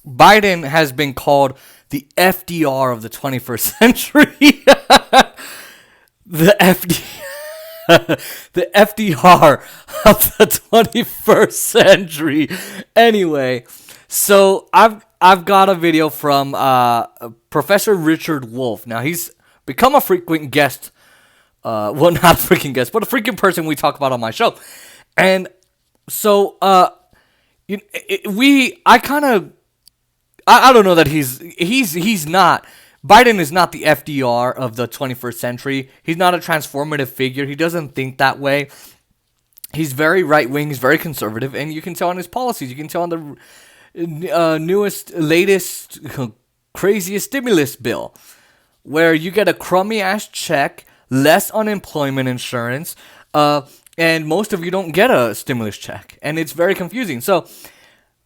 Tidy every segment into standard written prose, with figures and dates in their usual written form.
Biden has been called the FDR of the 21st century. the FD, the FDR of the 21st century. Anyway, so I've got a video from Professor Richard Wolff. Now he's become a frequent guest. Well, not a freaking guest, but a freaking person we talk about on my show. And so I don't know that he's not. Biden is not the FDR of the 21st century. He's not a transformative figure. He doesn't think that way. He's very right wing. He's very conservative, and you can tell on his policies. You can tell on the newest, latest, craziest stimulus bill, where you get a crummy ass check, less unemployment insurance, and most of you don't get a stimulus check, and it's very confusing. So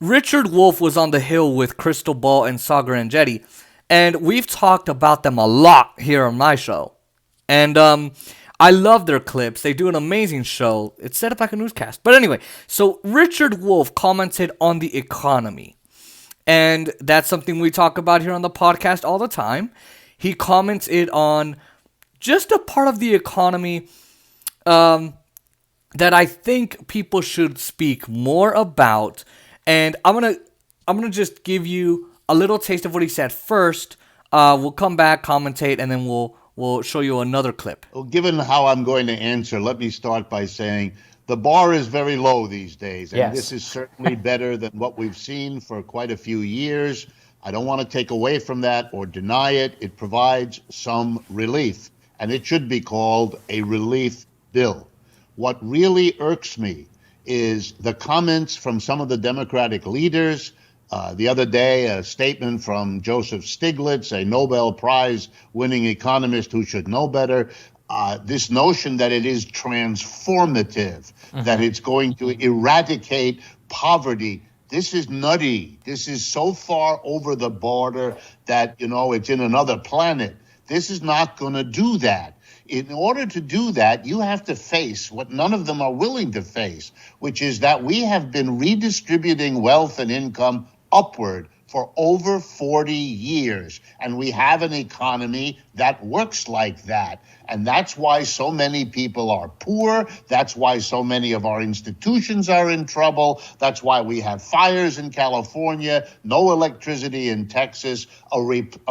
Richard Wolff was on the Hill with Crystal Ball and Sagar and Jetty, and we've talked about them a lot here on my show. And I love their clips. They do an amazing show. It's set up like a newscast. But anyway, so Richard Wolff commented on the economy. And that's something we talk about here on the podcast all the time. He commented on just a part of the economy that I think people should speak more about. And I'm gonna just give you a little taste of what he said first. We'll come back, commentate, and then we'll show you another clip. Well, given how I'm going to answer, let me start by saying the bar is very low these days, and This is certainly better than what we've seen for quite a few years. I don't want to take away from that or deny it. It provides some relief, and it should be called a relief bill. What really irks me is the comments from some of the Democratic leaders. The other day, a statement from Joseph Stiglitz, a Nobel Prize-winning economist who should know better. This notion that it is transformative, that it's going to eradicate poverty. This is nutty. This is so far over the border that, it's in another planet. This is not going to do that. In order to do that, you have to face what none of them are willing to face, which is that we have been redistributing wealth and income upward for over 40 years. And we have an economy that works like that. And that's why so many people are poor. That's why so many of our institutions are in trouble. That's why we have fires in California, no electricity in Texas, a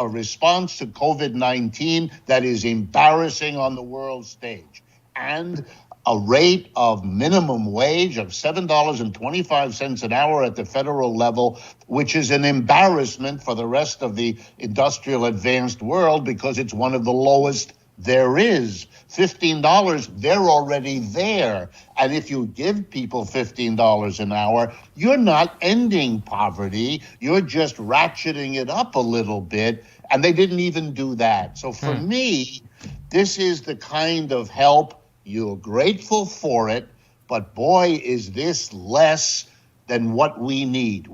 response to COVID-19 that is embarrassing on the world stage, and a rate of minimum wage of $7.25 an hour at the federal level, which is an embarrassment for the rest of the industrial advanced world because it's one of the lowest there is. $15, they're already there. And if you give people $15 an hour, you're not ending poverty. You're just ratcheting it up a little bit. And they didn't even do that. So for me, this is the kind of help. You're grateful for it, but boy, is this less than what we need.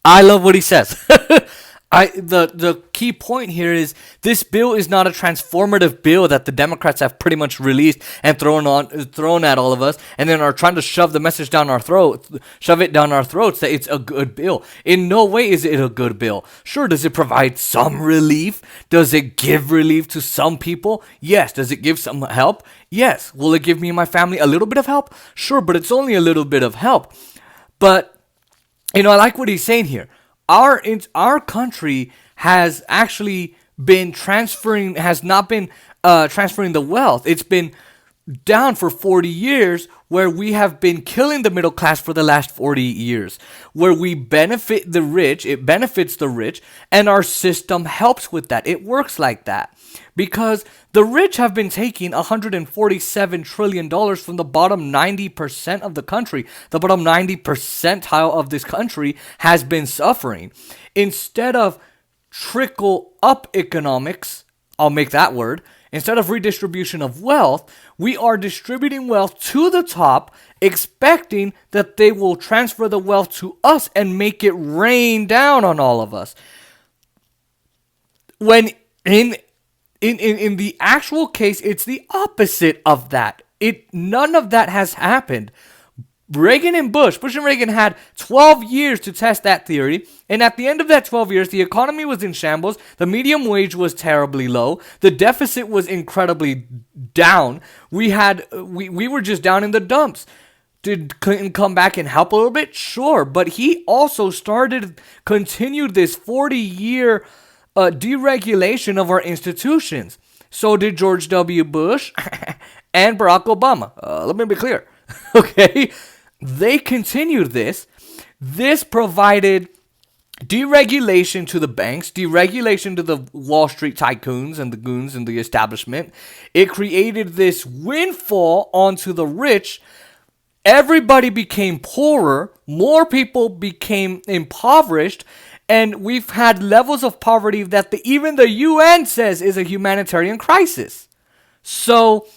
I love what he says. The key point here is this bill is not a transformative bill that the Democrats have pretty much released and thrown at all of us, and then are trying to shove the message down our throats, shove it down our throats that it's a good bill. In no way is it a good bill. Sure, does it provide some relief? Does it give relief to some people? Yes. Does it give some help? Yes. Will it give me and my family a little bit of help? Sure, but it's only a little bit of help. But I like what he's saying here. Our country has actually been has not been transferring the wealth. It's been down for 40 years, where we have been killing the middle class for the last 40 years, where we benefit the rich, it benefits the rich, and our system helps with that. It works like that because the rich have been taking $147 trillion from the bottom 90% of the country. The bottom 90 percentile of this country has been suffering. Instead of trickle up economics, I'll make that word, instead of redistribution of wealth, we are distributing wealth to the top, expecting that they will transfer the wealth to us and make it rain down on all of us. When in the actual case, it's the opposite of that. None of that has happened. Reagan and Bush and Reagan had 12 years to test that theory. And at the end of that 12 years, the economy was in shambles. The median wage was terribly low. The deficit was incredibly down. We were just down in the dumps. Did Clinton come back and help a little bit? Sure. But he also continued this 40-year deregulation of our institutions. So did George W. Bush and Barack Obama. Let me be clear. Okay? They continued this. This provided deregulation to the banks, deregulation to the Wall Street tycoons and the goons and the establishment. It created this windfall onto the rich. Everybody became poorer. More people became impoverished. And we've had levels of poverty that even the UN says is a humanitarian crisis. So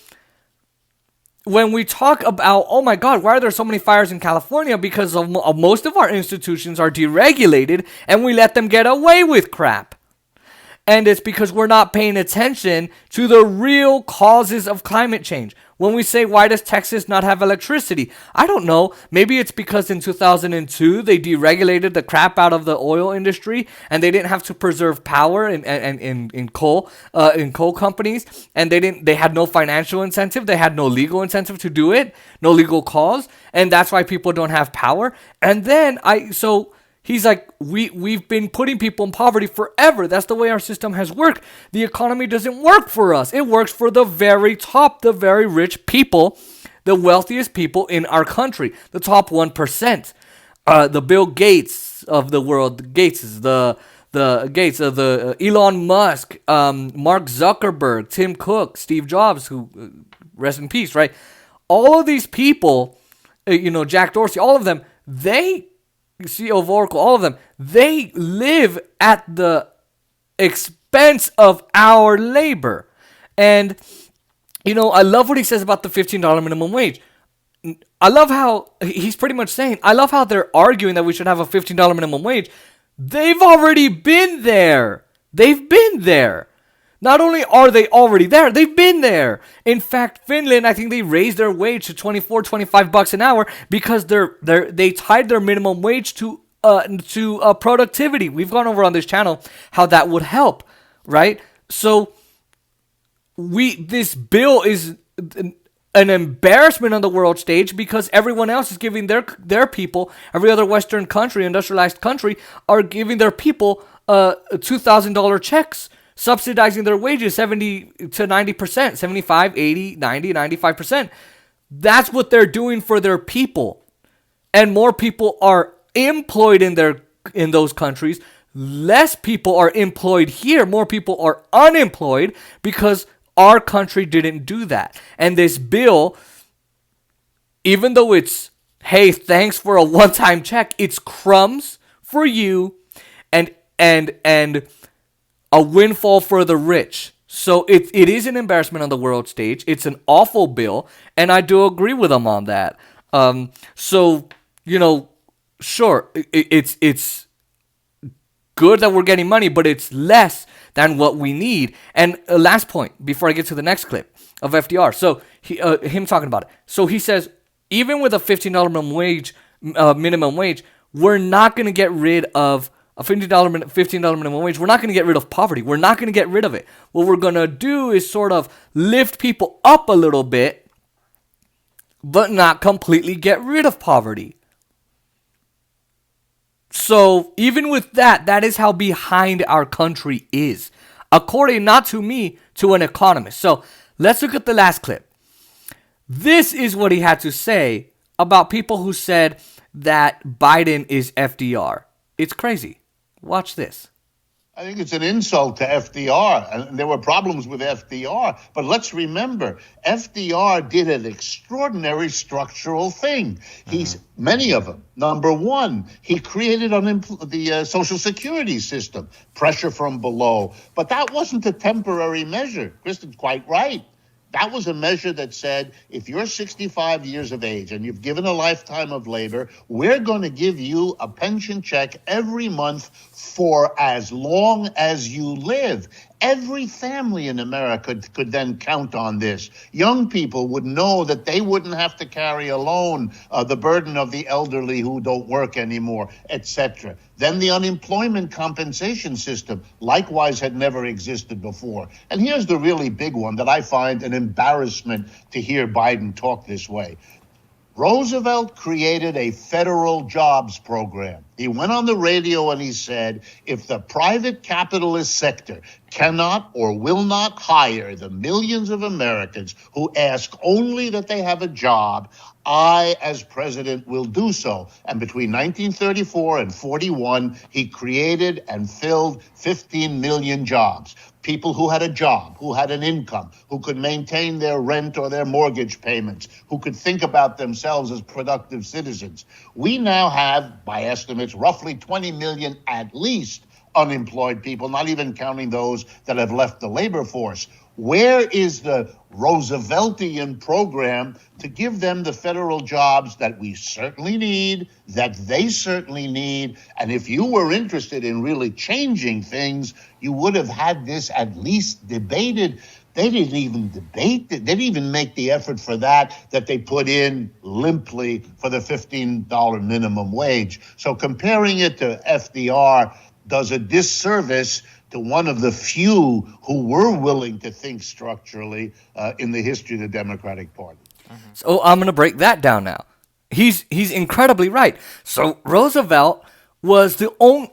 when we talk about, oh my God, why are there so many fires in California? Because most of our institutions are deregulated and we let them get away with crap. And it's because we're not paying attention to the real causes of climate change. When we say, why does Texas not have electricity? I don't know. Maybe it's because in 2002, they deregulated the crap out of the oil industry and they didn't have to preserve power in coal companies. And they had no financial incentive. They had no legal incentive to do it, no legal cause. And that's why people don't have power. And then he's like, we've been putting people in poverty forever. That's the way our system has worked. The economy doesn't work for us. It works for the very top, the very rich people, the wealthiest people in our country, the top 1%. The Bill Gates of the world, the Elon Musk, Mark Zuckerberg, Tim Cook, Steve Jobs, who rest in peace, right? All of these people, Jack Dorsey, all of them, CEO of Oracle, all of them, they live at the expense of our labor. And, I love what he says about the $15 minimum wage. I love how he's pretty much saying, I love how they're arguing that we should have a $15 minimum wage. They've already been there. They've been there. Not only are they already there, they've been there. In fact, Finland, I think they raised their wage to $25 an hour because they tied their minimum wage to productivity. We've gone over on this channel how that would help, right? So this bill is an embarrassment on the world stage because everyone else is giving their people, every other Western country, industrialized country, are giving their people $2,000 checks, subsidizing their wages 70 to 90%, 75, 80, 90, 95%. That's what they're doing for their people. And more people are employed in those countries. Less people are employed here. More people are unemployed because our country didn't do that. And this bill, even though it's, hey, thanks for a one-time check, it's crumbs for you and a windfall for the rich. So it is an embarrassment on the world stage. It's an awful bill, and I do agree with them on that. Sure, it's good that we're getting money, but it's less than what we need. And last point, before I get to the next clip of FDR. So him talking about it. So he says, even with a $15 minimum wage, we're not going to get rid of a $15 minimum wage. We're not going to get rid of poverty. We're not going to get rid of it. What we're going to do is sort of lift people up a little bit, but not completely get rid of poverty. So even with that is how behind our country is, according not to me, to an economist. So let's look at the last clip. This is what he had to say about people who said that Biden is FDR. It's crazy. Watch this. I think it's an insult to FDR. And there were problems with FDR. But let's remember, FDR did an extraordinary structural thing. Many of them. Number one, he created the Social Security system, pressure from below. But that wasn't a temporary measure. Kristen's quite right. That was a measure that said, if you're 65 years of age and you've given a lifetime of labor, we're going to give you a pension check every month for as long as you live. Every family in America could then count on this. Young people would know that they wouldn't have to carry alone the burden of the elderly who don't work anymore, etc. Then the unemployment compensation system likewise had never existed before. And here's the really big one that I find an embarrassment to hear Biden talk this way. Roosevelt created a federal jobs program. He went on the radio and he said, if the private capitalist sector cannot or will not hire the millions of Americans who ask only that they have a job, I, as president, will do so. And between 1934 and 41, he created and filled 15 million jobs. People who had a job, who had an income, who could maintain their rent or their mortgage payments, who could think about themselves as productive citizens. We now have, by estimates, roughly 20 million at least unemployed people, not even counting those that have left the labor force. Where is the Rooseveltian program to give them the federal jobs that we certainly need, that they certainly need? And if you were interested in really changing things, you would have had this at least debated. They didn't even debate it. They didn't even make the effort for that they put in limply for the $15 minimum wage. So comparing it to FDR does a disservice to one of the few who were willing to think structurally in the history of the Democratic Party. So I'm going to break that down now. He's incredibly right. So Roosevelt was the only...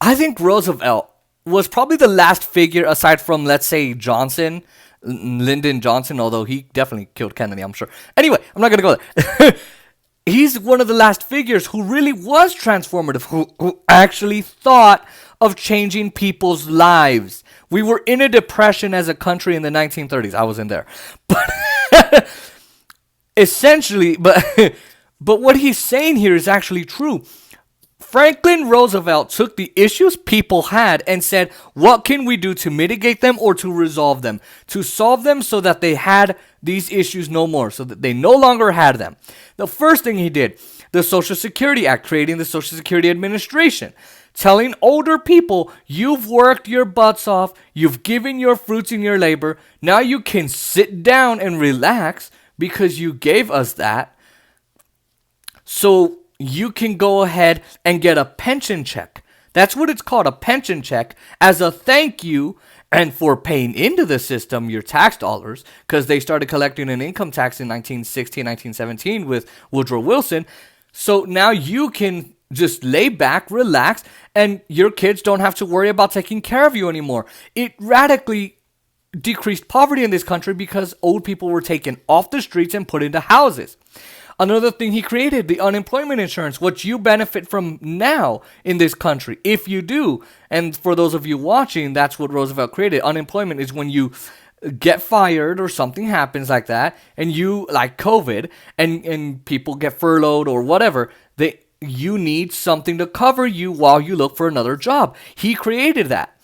I think Roosevelt was probably the last figure, aside from, let's say, Lyndon Johnson, although he definitely killed Kennedy, I'm sure. Anyway, I'm not going to go there. He's one of the last figures who really was transformative, who actually thought of changing people's lives. We were in a depression as a country in the 1930s. I wasn't there. But essentially, but what he's saying here is actually true. Franklin Roosevelt took the issues people had and said, what can we do to mitigate them or to resolve them? To solve them so that they had these issues no more, so that they no longer had them. The first thing he did, the Social Security Act, creating the Social Security Administration, telling older people, you've worked your butts off, you've given your fruits in your labor, now you can sit down and relax because you gave us that. So you can go ahead and get a pension check. That's what it's called, a pension check, as a thank you and for paying into the system your tax dollars, because they started collecting an income tax in 1916, 1917 with Woodrow Wilson. So now you can just lay back, relax, and your kids don't have to worry about taking care of you anymore. It radically decreased poverty in this country because old people were taken off the streets and put into houses. Another thing he created, the unemployment insurance, what you benefit from now in this country, if you do. And for those of you watching, that's what Roosevelt created. Unemployment is when you get fired or something happens like that, and you, like COVID, and people get furloughed or whatever, you need something to cover you while you look for another job. He created that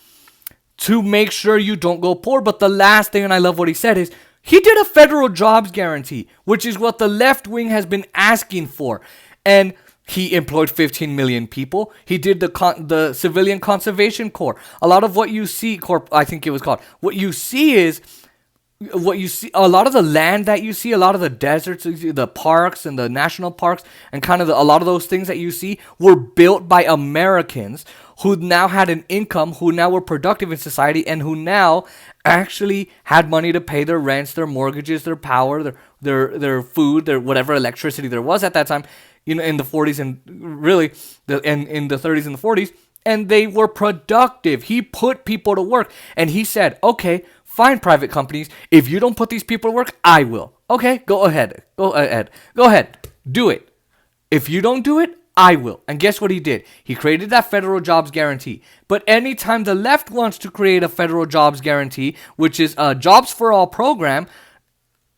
to make sure you don't go poor. But the last thing, and I love what he said, is he did a federal jobs guarantee, which is what the left wing has been asking for. And he employed 15 million people. He did the Civilian Conservation Corps. A lot of what you see, I think it was called, what you see, a lot of the land that you see, a lot of the deserts, the parks and the national parks, and kind of a lot of those things that you see were built by Americans who now had an income, who now were productive in society, and who now actually had money to pay their rents, their mortgages, their power, their food, their whatever electricity there was at that time, in the 40s and really in the 30s and the 40s, and they were productive. He put people to work, and he said, okay, fine, private companies, if you don't put these people to work, I will. Okay, go ahead, do it. If you don't do it, I will. And guess what he did? He created that federal jobs guarantee. But anytime the left wants to create a federal jobs guarantee, which is a jobs for all program,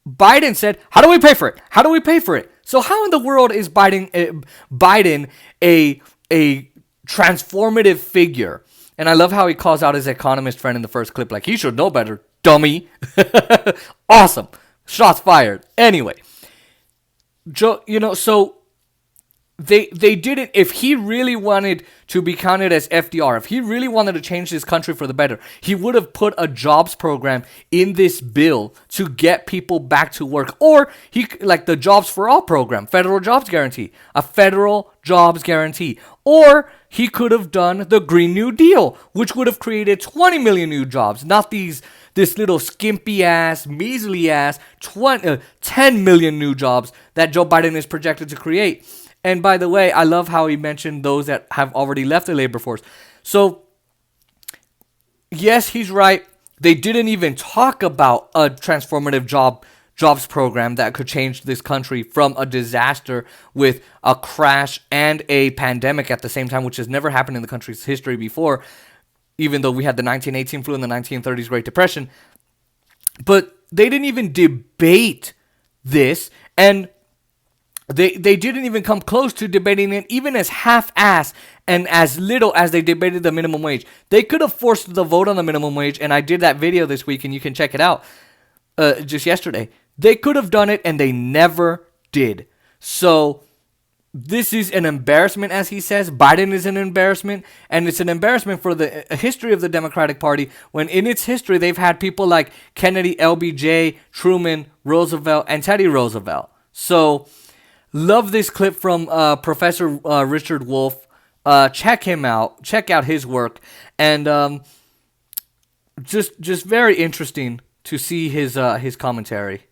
Biden said, how do we pay for it? How do we pay for it? So how in the world is Biden a transformative figure? And I love how he calls out his economist friend in the first clip, like, he should know better, dummy. Awesome. Shots fired. Anyway, so they didn't. If he really wanted to be counted as FDR, if he really wanted to change this country for the better, he would have put a jobs program in this bill to get people back to work. Or he, like the Jobs for All program, federal jobs guarantee, a federal jobs guarantee. Or he could have done the Green New Deal, which would have created 20 million new jobs, not this little skimpy ass, measly ass 10 million new jobs that Joe Biden is projected to create. And by the way, I love how he mentioned those that have already left the labor force. So, yes, he's right. They didn't even talk about a transformative jobs program that could change this country from a disaster with a crash and a pandemic at the same time, which has never happened in the country's history before, even though we had the 1918 flu and the 1930s Great Depression. But they didn't even debate this, and They didn't even come close to debating it, even as half-ass and as little as they debated the minimum wage. They could have forced the vote on the minimum wage, and I did that video this week, and you can check it out just yesterday. They could have done it, and they never did. So this is an embarrassment, as he says. Biden is an embarrassment, and it's an embarrassment for the history of the Democratic Party when in its history they've had people like Kennedy, LBJ, Truman, Roosevelt, and Teddy Roosevelt. So love this clip from Professor Richard Wolff. Check him out. Check out his work. And just very interesting to see his commentary.